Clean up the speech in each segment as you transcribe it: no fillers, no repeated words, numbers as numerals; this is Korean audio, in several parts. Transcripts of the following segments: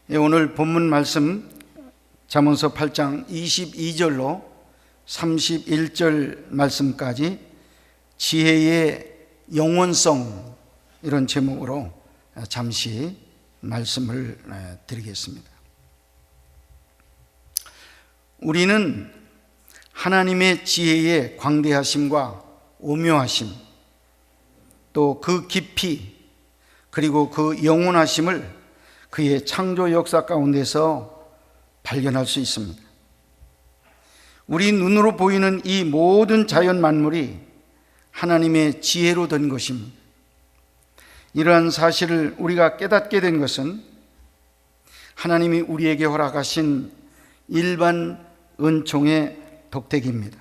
오늘 본문 말씀 잠언서 8장 22절로 31절 말씀까지 지혜의 영원성, 이런 제목으로 잠시 말씀을 드리겠습니다. 우리는 하나님의 지혜의 광대하심과 오묘하심, 또 그 깊이, 그리고 그 영원하심을 그의 창조 역사 가운데서 발견할 수 있습니다. 우리 눈으로 보이는 이 모든 자연 만물이 하나님의 지혜로 된 것입니다. 이러한 사실을 우리가 깨닫게 된 것은 하나님이 우리에게 허락하신 일반 은총의 덕택입니다.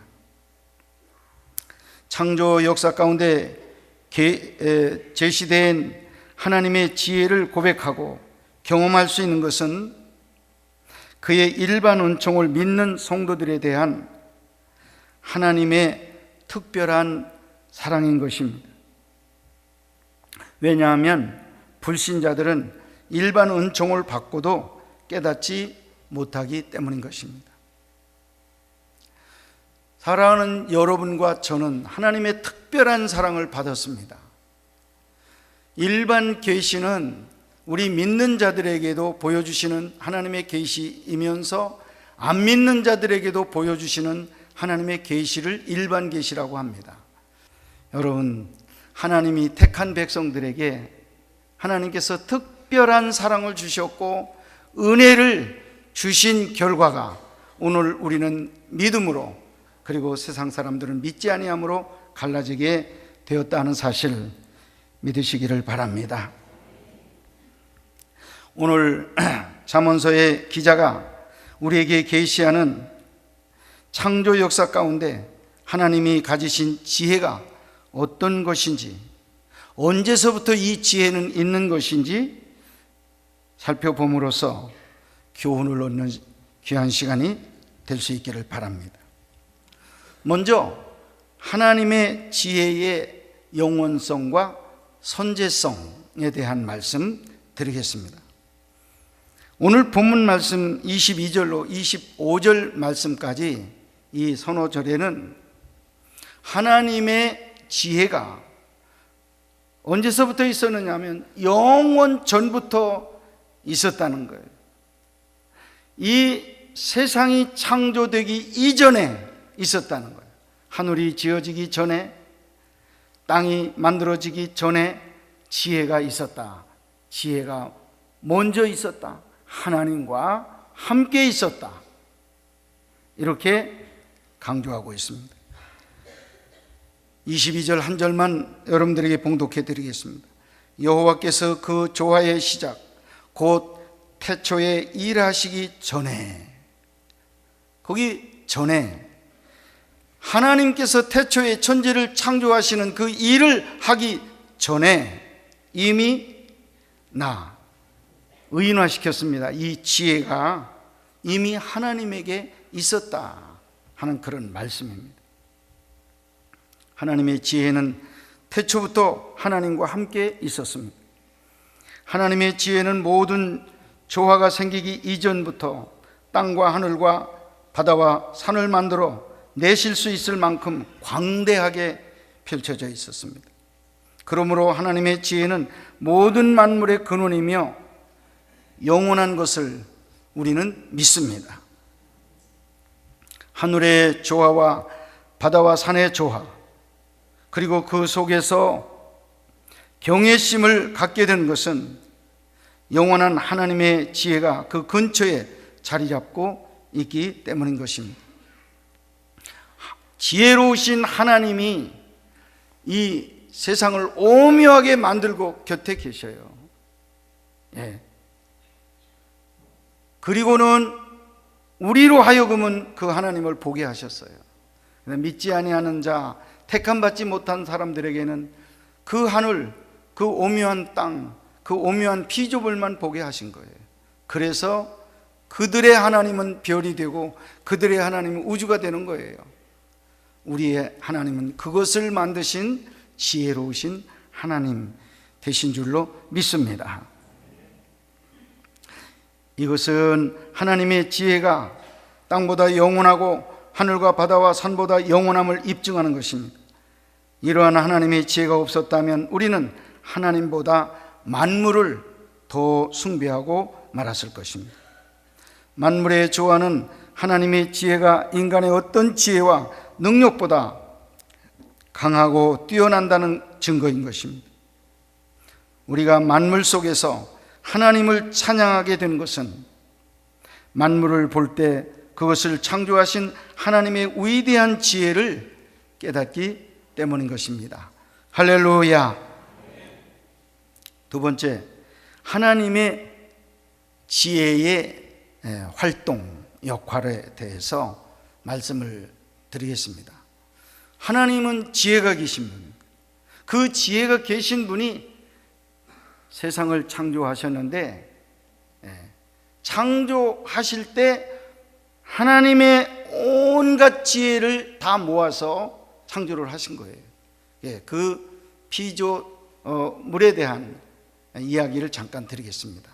창조 역사 가운데 제시된 하나님의 지혜를 고백하고 경험할 수 있는 것은 그의 일반 은총을 믿는 성도들에 대한 하나님의 특별한 사랑인 것입니다. 왜냐하면 불신자들은 일반 은총을 받고도 깨닫지 못하기 때문인 것입니다. 사랑하는 여러분과 저는 하나님의 특별한 사랑을 받았습니다. 일반 계시는 우리 믿는 자들에게도 보여주시는 하나님의 계시이면서 안 믿는 자들에게도 보여주시는 하나님의 계시를 일반 계시라고 합니다. 여러분, 하나님이 택한 백성들에게 하나님께서 특별한 사랑을 주셨고 은혜를 주신 결과가 오늘 우리는 믿음으로, 그리고 세상 사람들은 믿지 아니함으로 갈라지게 되었다는 사실 믿으시기를 바랍니다. 오늘 잠언서의 기자가 우리에게 계시하는 창조 역사 가운데 하나님이 가지신 지혜가 어떤 것인지, 언제서부터 이 지혜는 있는 것인지 살펴봄으로써 교훈을 얻는 귀한 시간이 될 수 있기를 바랍니다. 먼저 하나님의 지혜의 영원성과 선제성에 대한 말씀 드리겠습니다. 오늘 본문 말씀 22절로 25절 말씀까지 이 선호절에는 하나님의 지혜가 언제서부터 있었느냐 하면 영원 전부터 있었다는 거예요. 이 세상이 창조되기 이전에 있었다는 거예요. 하늘이 지어지기 전에, 땅이 만들어지기 전에 지혜가 있었다. 지혜가 먼저 있었다. 하나님과 함께 있었다. 이렇게 강조하고 있습니다. 22절 한 절만 여러분들에게 봉독해 드리겠습니다. 여호와께서 그 조화의 시작, 곧 태초에 일하시기 전에, 거기 전에 하나님께서 태초에 천지를 창조하시는 그 일을 하기 전에 이미 의인화시켰습니다. 이 지혜가 이미 하나님에게 있었다 하는 그런 말씀입니다. 하나님의 지혜는 태초부터 하나님과 함께 있었습니다. 하나님의 지혜는 모든 조화가 생기기 이전부터 땅과 하늘과 바다와 산을 만들어 내실 수 있을 만큼 광대하게 펼쳐져 있었습니다. 그러므로 하나님의 지혜는 모든 만물의 근원이며 영원한 것을 우리는 믿습니다. 하늘의 조화와 바다와 산의 조화, 그리고 그 속에서 경외심을 갖게 된 것은 영원한 하나님의 지혜가 그 근처에 자리 잡고 있기 때문인 것입니다. 지혜로우신 하나님이 이 세상을 오묘하게 만들고 곁에 계셔요. 그리고는 우리로 하여금은 그 하나님을 보게 하셨어요. 믿지 아니하는 자, 택함 받지 못한 사람들에게는 그 하늘, 그 오묘한 땅, 그 오묘한 피조물만 보게 하신 거예요. 그래서 그들의 하나님은 별이 되고 그들의 하나님은 우주가 되는 거예요. 우리의 하나님은 그것을 만드신 지혜로우신 하나님 되신 줄로 믿습니다. 이것은 하나님의 지혜가 땅보다 영원하고 하늘과 바다와 산보다 영원함을 입증하는 것입니다. 이러한 하나님의 지혜가 없었다면 우리는 하나님보다 만물을 더 숭배하고 말았을 것입니다. 만물의 조화는 하나님의 지혜가 인간의 어떤 지혜와 능력보다 강하고 뛰어난다는 증거인 것입니다. 우리가 만물 속에서 하나님을 찬양하게 된 것은 만물을 볼 때 그것을 창조하신 하나님의 위대한 지혜를 깨닫기 때문인 것입니다. 할렐루야. 두 번째, 하나님의 지혜의 활동, 역할에 대해서 말씀을 드리겠습니다. 하나님은 지혜가 계신 분입니다. 그 지혜가 계신 분이 세상을 창조하셨는데, 창조하실 때 하나님의 온갖 지혜를 다 모아서 창조를 하신 거예요. 그 피조물에 대한 이야기를 잠깐 드리겠습니다.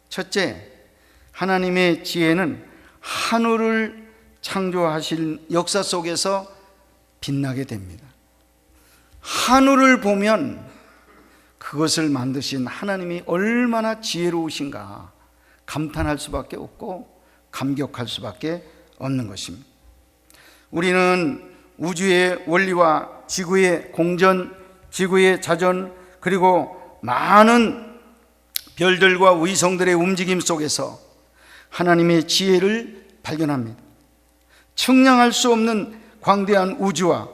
첫째, 하나님의 지혜는 하늘을 창조하신 역사 속에서 빛나게 됩니다. 하늘을 보면 그것을 만드신 하나님이 얼마나 지혜로우신가 감탄할 수밖에 없고 감격할 수밖에 없는 것입니다. 우리는 우주의 원리와 지구의 공전, 지구의 자전, 그리고 많은 별들과 위성들의 움직임 속에서 하나님의 지혜를 발견합니다. 측량할 수 없는 광대한 우주와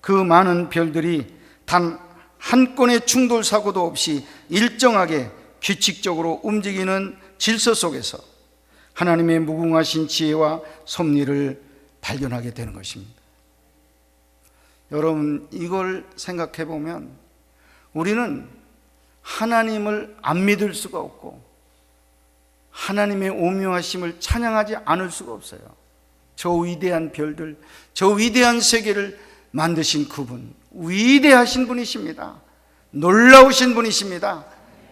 그 많은 별들이 단 한 건의 충돌 사고도 없이 일정하게 규칙적으로 움직이는 질서 속에서 하나님의 무궁하신 지혜와 섭리를 발견하게 되는 것입니다. 여러분, 이걸 생각해 보면 우리는 하나님을 안 믿을 수가 없고 하나님의 오묘하심을 찬양하지 않을 수가 없어요. 저 위대한 별들, 저 위대한 세계를 만드신 그분, 위대하신 분이십니다. 놀라우신 분이십니다.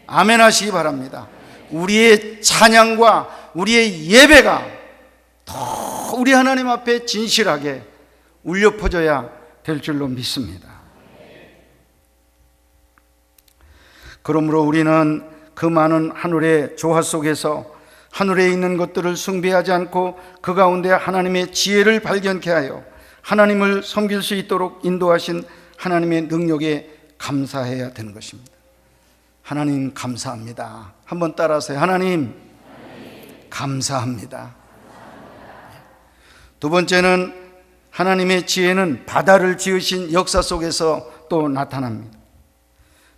아멘 하시기 바랍니다. 우리의 찬양과 우리의 예배가 더 우리 하나님 앞에 진실하게 울려 퍼져야 될 줄로 믿습니다. 그러므로 우리는 그 많은 하늘의 조화 속에서 하늘에 있는 것들을 숭배하지 않고 그 가운데 하나님의 지혜를 발견케 하여 하나님을 섬길 수 있도록 인도하신 하나님의 능력에 감사해야 되는 것입니다. 하나님 감사합니다. 한번 따라하세요. 하나님 감사합니다. 두 번째는 하나님의 지혜는 바다를 지으신 역사 속에서 또 나타납니다.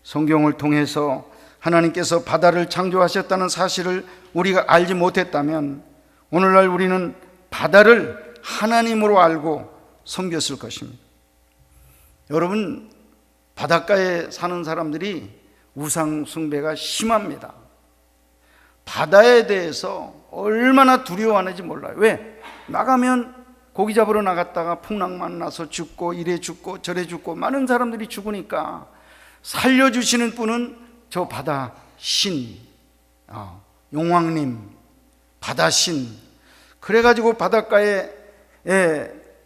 성경을 통해서 하나님께서 바다를 창조하셨다는 사실을 우리가 알지 못했다면 오늘날 우리는 바다를 하나님으로 알고 섬겼을 것입니다. 여러분, 바닷가에 사는 사람들이 우상 숭배가 심합니다. 바다에 대해서 얼마나 두려워하는지 몰라요. 왜? 나가면 고기 잡으러 나갔다가 풍랑만 나서 죽고 이래 죽고 저래 죽고 많은 사람들이 죽으니까 살려주시는 분은 저 바다 신, 용왕님, 바다 신. 그래가지고 바닷가에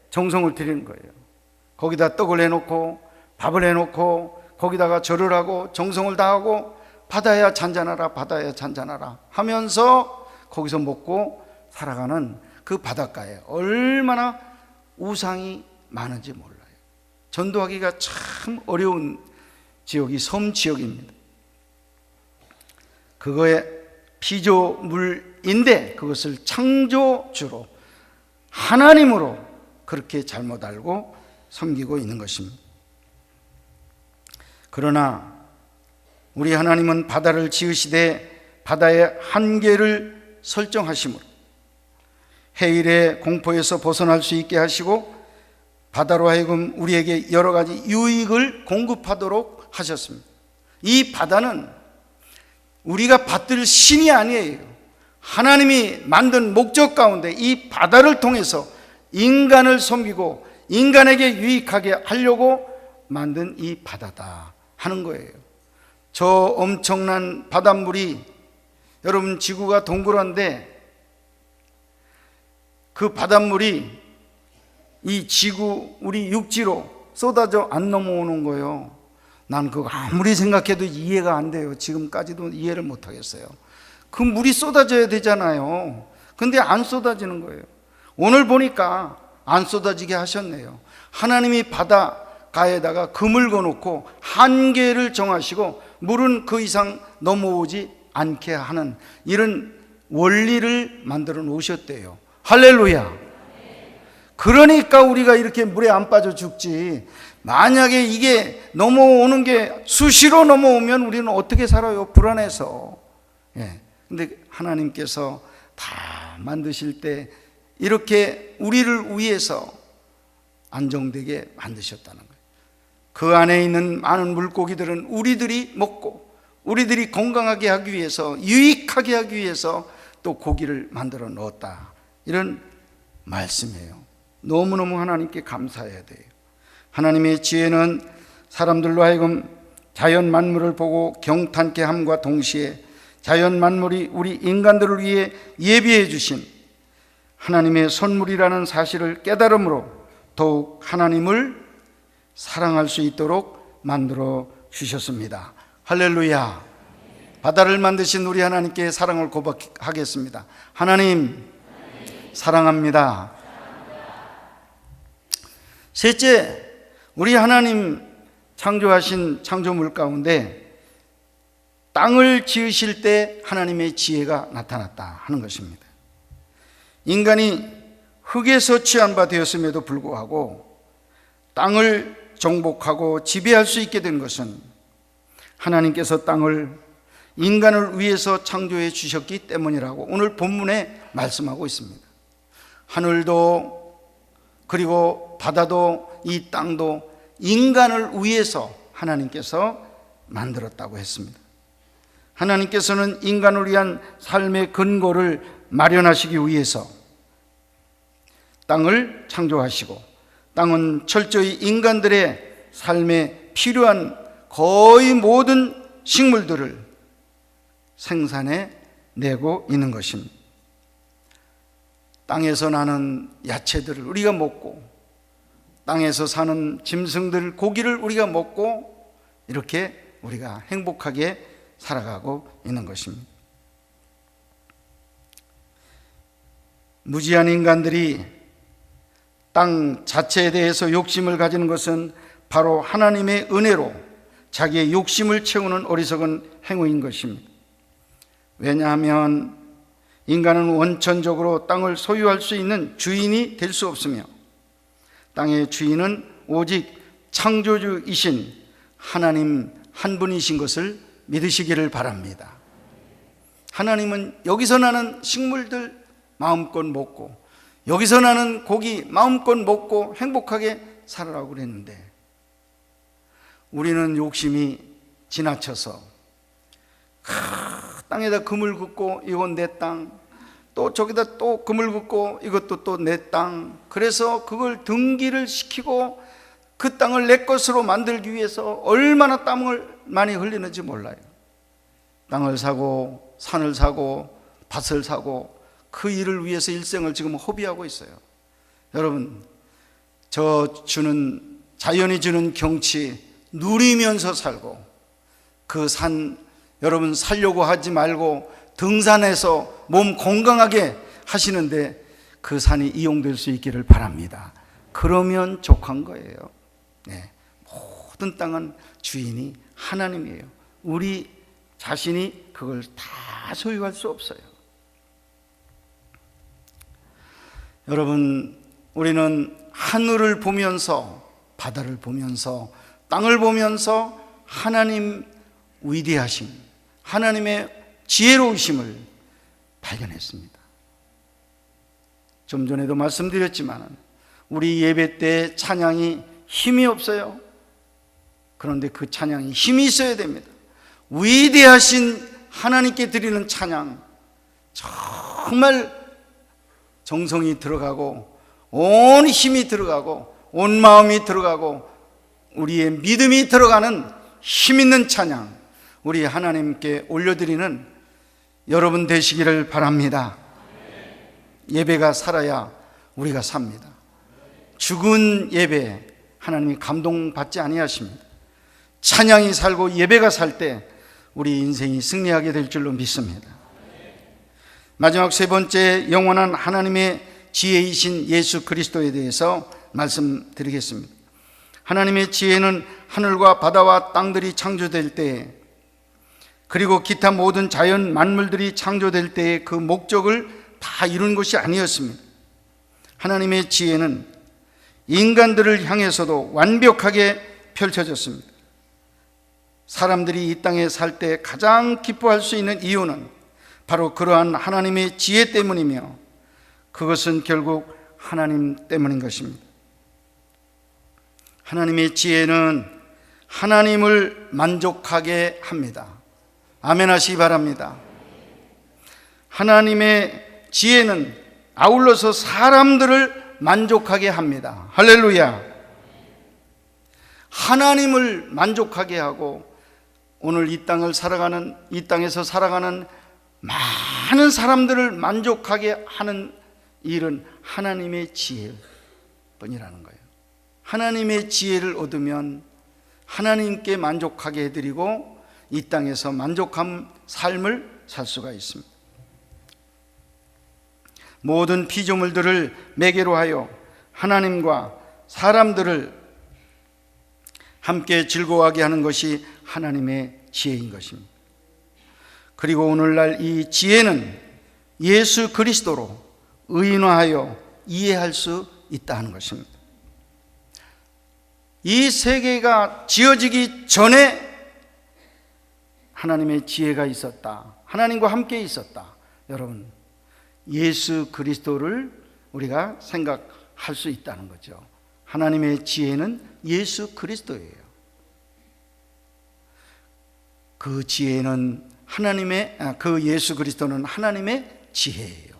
정성을 들이는 거예요. 거기다 떡을 해놓고 밥을 해놓고 거기다가 절을 하고 정성을 다하고 바다야 잔잔하라, 바다야 잔잔하라 하면서 거기서 먹고 살아가는 그 바닷가에 얼마나 우상이 많은지 몰라요. 전도하기가 참 어려운 지역이 섬 지역입니다. 그거의 피조물인데 그것을 창조주로 하나님으로 그렇게 잘못 알고 섬기고 있는 것입니다. 그러나 우리 하나님은 바다를 지으시되 바다의 한계를 설정하심으로 해일의 공포에서 벗어날 수 있게 하시고 바다로 하여금 우리에게 여러 가지 유익을 공급하도록 하셨습니다. 이 바다는 우리가 받들 신이 아니에요. 하나님이 만든 목적 가운데 이 바다를 통해서 인간을 섬기고 인간에게 유익하게 하려고 만든 이 바다다 하는 거예요. 저 엄청난 바닷물이 여러분, 지구가 동그란데 그 바닷물이 이 지구, 우리 육지로 쏟아져 안 넘어오는 거예요. 난 그거 아무리 생각해도 이해가 안 돼요. 지금까지도 이해를 못 하겠어요. 그 물이 쏟아져야 되잖아요. 근데 안 쏟아지는 거예요. 오늘 보니까 안 쏟아지게 하셨네요. 하나님이 바닷가에다가 금을 거놓고 한계를 정하시고 물은 그 이상 넘어오지 않게 하는 이런 원리를 만들어 놓으셨대요. 할렐루야. 그러니까 우리가 이렇게 물에 안 빠져 죽지. 만약에 이게 넘어오는 게 수시로 넘어오면 우리는 어떻게 살아요? 불안해서. 근데 하나님께서 다 만드실 때 이렇게 우리를 위해서 안정되게 만드셨다는 거예요. 그 안에 있는 많은 물고기들은 우리들이 먹고 우리들이 건강하게 하기 위해서, 유익하게 하기 위해서 또 고기를 만들어 넣었다, 이런 말씀이에요. 너무너무 하나님께 감사해야 돼요. 하나님의 지혜는 사람들로 하여금 자연 만물을 보고 경탄케 함과 동시에 자연 만물이 우리 인간들을 위해 예비해 주신 하나님의 선물이라는 사실을 깨달음으로 더욱 하나님을 사랑할 수 있도록 만들어 주셨습니다. 할렐루야. 바다를 만드신 우리 하나님께 사랑을 고백하겠습니다. 하나님, 사랑합니다. 셋째, 우리 하나님 창조하신 창조물 가운데 땅을 지으실 때 하나님의 지혜가 나타났다 하는 것입니다. 인간이 흙에서 취한 바 되었음에도 불구하고 땅을 정복하고 지배할 수 있게 된 것은 하나님께서 땅을 인간을 위해서 창조해 주셨기 때문이라고 오늘 본문에 말씀하고 있습니다. 하늘도 그리고 바다도 이 땅도 인간을 위해서 하나님께서 만들었다고 했습니다. 하나님께서는 인간을 위한 삶의 근거를 마련하시기 위해서 땅을 창조하시고 땅은 철저히 인간들의 삶에 필요한 거의 모든 식물들을 생산해 내고 있는 것입니다. 땅에서 나는 야채들을 우리가 먹고 땅에서 사는 짐승들, 고기를 우리가 먹고 이렇게 우리가 행복하게 살아가고 있는 것입니다. 무지한 인간들이 땅 자체에 대해서 욕심을 가지는 것은 바로 하나님의 은혜로 자기의 욕심을 채우는 어리석은 행위인 것입니다. 왜냐하면 인간은 원천적으로 땅을 소유할 수 있는 주인이 될 수 없으며 땅의 주인은 오직 창조주이신 하나님 한 분이신 것을 믿으시기를 바랍니다. 하나님은 여기서 나는 식물들 마음껏 먹고 여기서 나는 고기 마음껏 먹고 행복하게 살으라고 그랬는데 우리는 욕심이 지나쳐서 땅에다 금을 긋고 이건 내 땅, 또 저기다 또 금을 긋고 이것도 또 내 땅, 그래서 그걸 등기를 시키고 그 땅을 내 것으로 만들기 위해서 얼마나 땀을 많이 흘리는지 몰라요. 땅을 사고 산을 사고 밭을 사고 그 일을 위해서 일생을 지금 허비하고 있어요. 여러분, 자연이 주는 경치 누리면서 살고 그 산 여러분 살려고 하지 말고 등산해서 몸 건강하게 하시는데 그 산이 이용될 수 있기를 바랍니다. 그러면 족한 거예요. 모든 땅은 주인이 하나님이에요. 우리 자신이 그걸 다 소유할 수 없어요. 여러분, 우리는 하늘을 보면서 바다를 보면서 땅을 보면서 하나님 위대하심, 하나님의 지혜로우심을 발견했습니다. 좀 전에도 말씀드렸지만 우리 예배 때 찬양이 힘이 없어요. 그런데 그 찬양이 힘이 있어야 됩니다. 위대하신 하나님께 드리는 찬양, 정말 정성이 들어가고 온 힘이 들어가고 온 마음이 들어가고 우리의 믿음이 들어가는 힘 있는 찬양, 우리 하나님께 올려드리는 여러분 되시기를 바랍니다. 예배가 살아야 우리가 삽니다. 죽은 예배 하나님이 감동받지 아니하십니다. 찬양이 살고 예배가 살 때 우리 인생이 승리하게 될 줄로 믿습니다. 마지막 세 번째, 영원한 하나님의 지혜이신 예수 그리스도에 대해서 말씀드리겠습니다. 하나님의 지혜는 하늘과 바다와 땅들이 창조될 때에, 그리고 기타 모든 자연 만물들이 창조될 때에 그 목적을 다 이룬 것이 아니었습니다. 하나님의 지혜는 인간들을 향해서도 완벽하게 펼쳐졌습니다. 사람들이 이 땅에 살 때 가장 기뻐할 수 있는 이유는 바로 그러한 하나님의 지혜 때문이며, 그것은 결국 하나님 때문인 것입니다. 하나님의 지혜는 하나님을 만족하게 합니다. 아멘 하시기 바랍니다. 하나님의 지혜는 아울러서 사람들을 만족하게 합니다. 할렐루야. 하나님을 만족하게 하고 오늘 이 땅에서 살아가는 많은 사람들을 만족하게 하는 일은 하나님의 지혜뿐이라는 거예요. 하나님의 지혜를 얻으면 하나님께 만족하게 해드리고 이 땅에서 만족한 삶을 살 수가 있습니다. 모든 피조물들을 매개로 하여 하나님과 사람들을 함께 즐거워하게 하는 것이 하나님의 지혜인 것입니다. 그리고 오늘날 이 지혜는 예수 그리스도로 의인화하여 이해할 수 있다는 것입니다. 이 세계가 지어지기 전에 하나님의 지혜가 있었다. 하나님과 함께 있었다. 여러분, 예수 그리스도를 우리가 생각할 수 있다는 거죠. 하나님의 지혜는 예수 그리스도예요. 그 지혜는 그 예수 그리스도는 하나님의 지혜예요.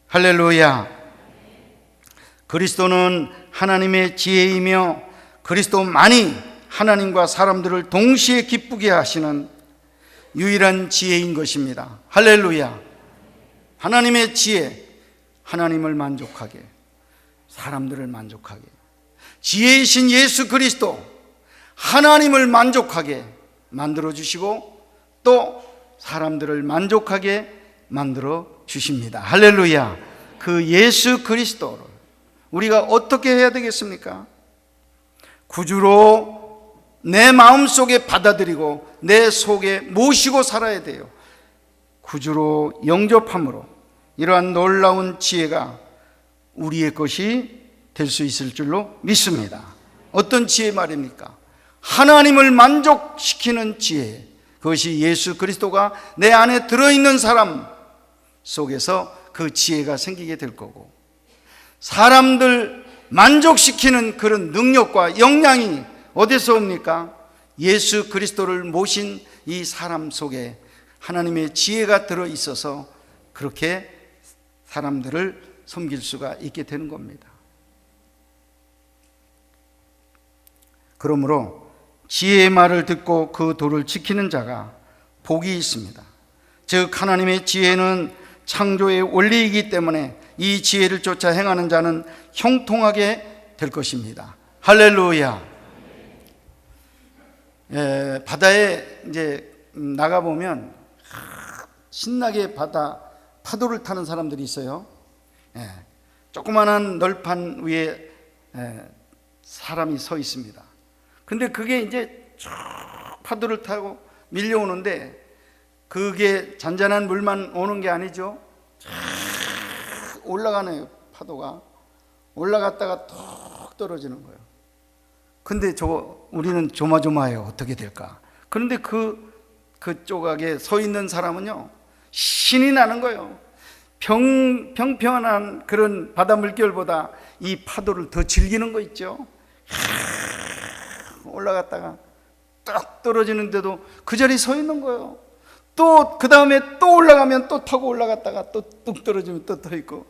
할렐루야. 그리스도는 하나님의 지혜이며 그리스도만이 하나님과 사람들을 동시에 기쁘게 하시는 유일한 지혜인 것입니다. 할렐루야. 하나님의 지혜, 하나님을 만족하게, 사람들을 만족하게, 지혜이신 예수 그리스도, 하나님을 만족하게 만들어주시고 또 사람들을 만족하게 만들어 주십니다. 할렐루야. 그 예수 그리스도를 우리가 어떻게 해야 되겠습니까? 구주로 내 마음속에 받아들이고 내 속에 모시고 살아야 돼요. 구주로 영접함으로 이러한 놀라운 지혜가 우리의 것이 될 수 있을 줄로 믿습니다. 어떤 지혜 말입니까? 하나님을 만족시키는 지혜. 그것이 예수 그리스도가 내 안에 들어있는 사람 속에서 그 지혜가 생기게 될 거고, 사람들 만족시키는 그런 능력과 역량이 어디서 옵니까? 예수 그리스도를 모신 이 사람 속에 하나님의 지혜가 들어있어서 그렇게 사람들을 섬길 수가 있게 되는 겁니다. 그러므로 지혜의 말을 듣고 그 도를 지키는 자가 복이 있습니다. 즉 하나님의 지혜는 창조의 원리이기 때문에 이 지혜를 쫓아 행하는 자는 형통하게 될 것입니다. 할렐루야. 바다에 이제 나가보면 신나게 파도를 타는 사람들이 있어요. 조그만한 널판 위에 사람이 서 있습니다. 근데 그게 이제 쭉 파도를 타고 밀려오는데 그게 잔잔한 물만 오는 게 아니죠. 쭉 올라가네요. 파도가 올라갔다가 툭 떨어지는 거예요. 근데 우리는 조마조마해요. 어떻게 될까? 그런데 그 조각에 서 있는 사람은요, 신이 나는 거예요. 평평한 그런 바다 물결보다 이 파도를 더 즐기는 거 있죠. 올라갔다가 딱 떨어지는데도 그 자리에 서 있는 거예요. 또 그 다음에 또 올라가면 또 타고 올라갔다가 또 뚝 떨어지면 또 서 있고,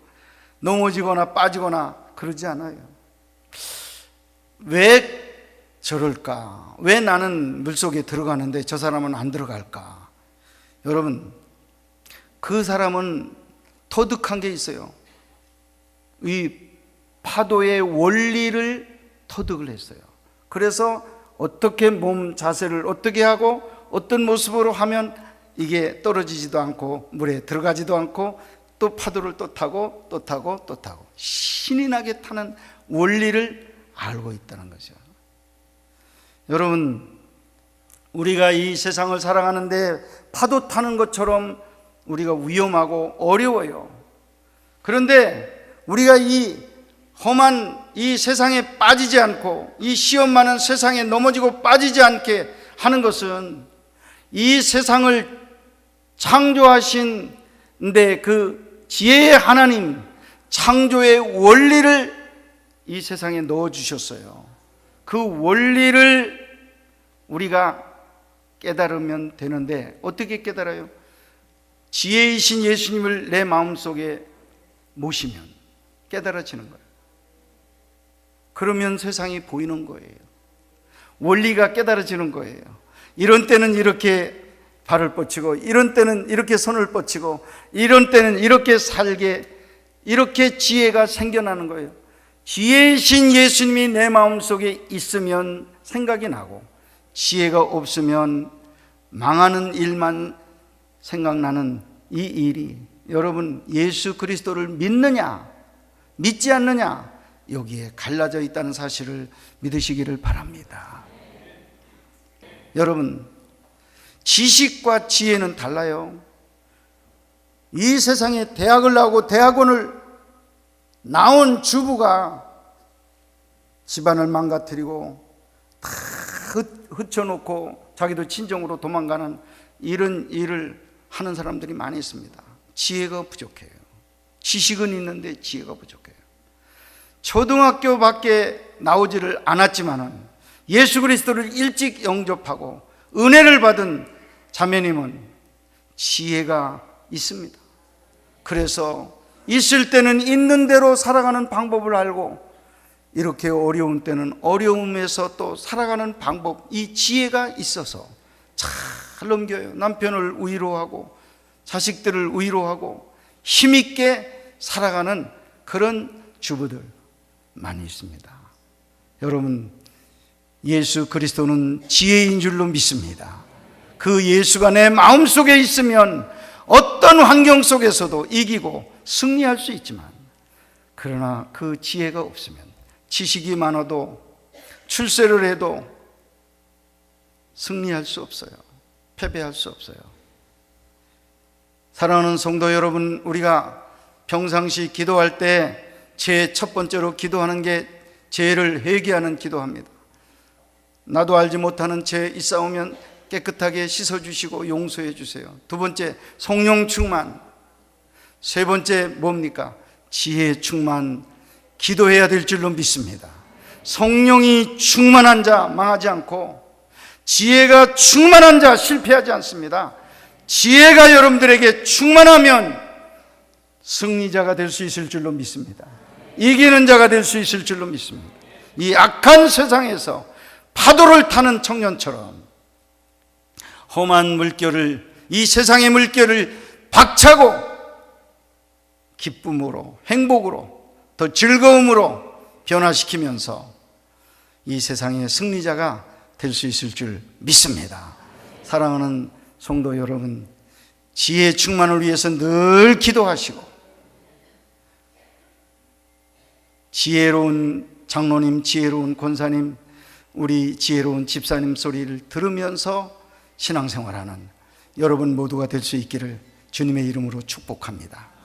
넘어지거나 빠지거나 그러지 않아요. 왜 저럴까? 왜 나는 물속에 들어가는데 저 사람은 안 들어갈까? 여러분, 그 사람은 터득한 게 있어요. 이 파도의 원리를 터득을 했어요. 그래서 어떻게 몸 자세를 어떻게 하고 어떤 모습으로 하면 이게 떨어지지도 않고 물에 들어가지도 않고 또 파도를 또 타고 또 타고 또 타고 신이 나게 타는 원리를 알고 있다는 거죠. 여러분, 우리가 이 세상을 살아가는데 파도 타는 것처럼 우리가 위험하고 어려워요. 그런데 우리가 이 험한 이 세상에 빠지지 않고 이 시험 많은 세상에 넘어지고 빠지지 않게 하는 것은 이 세상을 창조하신 그 지혜의 하나님, 창조의 원리를 이 세상에 넣어주셨어요. 그 원리를 우리가 깨달으면 되는데 어떻게 깨달아요? 지혜이신 예수님을 내 마음속에 모시면 깨달아지는 거예요. 그러면 세상이 보이는 거예요. 원리가 깨달아지는 거예요. 이런 때는 이렇게 발을 뻗치고 이런 때는 이렇게 손을 뻗치고 이런 때는 이렇게 살게, 이렇게 지혜가 생겨나는 거예요. 지혜이신 예수님이 내 마음속에 있으면 생각이 나고, 지혜가 없으면 망하는 일만 생각나는 이 일이, 여러분 예수 그리스도를 믿느냐 믿지 않느냐, 여기에 갈라져 있다는 사실을 믿으시기를 바랍니다. 여러분, 지식과 지혜는 달라요. 이 세상에 대학을 나오고 대학원을 나온 주부가 집안을 망가뜨리고 다 흩어놓고 자기도 친정으로 도망가는 이런 일을 하는 사람들이 많이 있습니다. 지혜가 부족해요. 지식은 있는데 지혜가 부족해요. 초등학교 밖에 나오지를 않았지만은 예수 그리스도를 일찍 영접하고 은혜를 받은 자매님은 지혜가 있습니다. 그래서 있을 때는 있는 대로 살아가는 방법을 알고, 이렇게 어려운 때는 어려움에서 또 살아가는 방법, 이 지혜가 있어서 잘 넘겨요. 남편을 위로하고 자식들을 위로하고 힘있게 살아가는 그런 주부들 많이 있습니다. 여러분, 예수 그리스도는 지혜인 줄로 믿습니다. 그 예수가 내 마음속에 있으면 어떤 환경 속에서도 이기고 승리할 수 있지만, 그러나 그 지혜가 없으면 지식이 많아도 출세를 해도 승리할 수 없어요. 패배할 수 없어요. 사랑하는 성도 여러분, 우리가 평상시 기도할 때 제일 첫 번째로 기도하는 게 죄를 회개하는 기도합니다. 나도 알지 못하는 죄 있사오면 깨끗하게 씻어주시고 용서해 주세요. 두 번째, 성령 충만. 세 번째 뭡니까? 지혜 충만. 기도해야 될 줄로 믿습니다. 성령이 충만한 자 망하지 않고, 지혜가 충만한 자 실패하지 않습니다. 지혜가 여러분들에게 충만하면 승리자가 될 수 있을 줄로 믿습니다. 이기는 자가 될 수 있을 줄로 믿습니다. 이 악한 세상에서 파도를 타는 청년처럼 험한 물결을, 이 세상의 물결을 박차고 기쁨으로, 행복으로, 더 즐거움으로 변화시키면서 이 세상의 승리자가 될 수 있을 줄 믿습니다. 사랑하는 성도 여러분, 지혜 충만을 위해서 늘 기도하시고, 지혜로운 장로님, 지혜로운 권사님, 우리 지혜로운 집사님 소리를 들으면서 신앙생활하는 여러분 모두가 될 수 있기를 주님의 이름으로 축복합니다.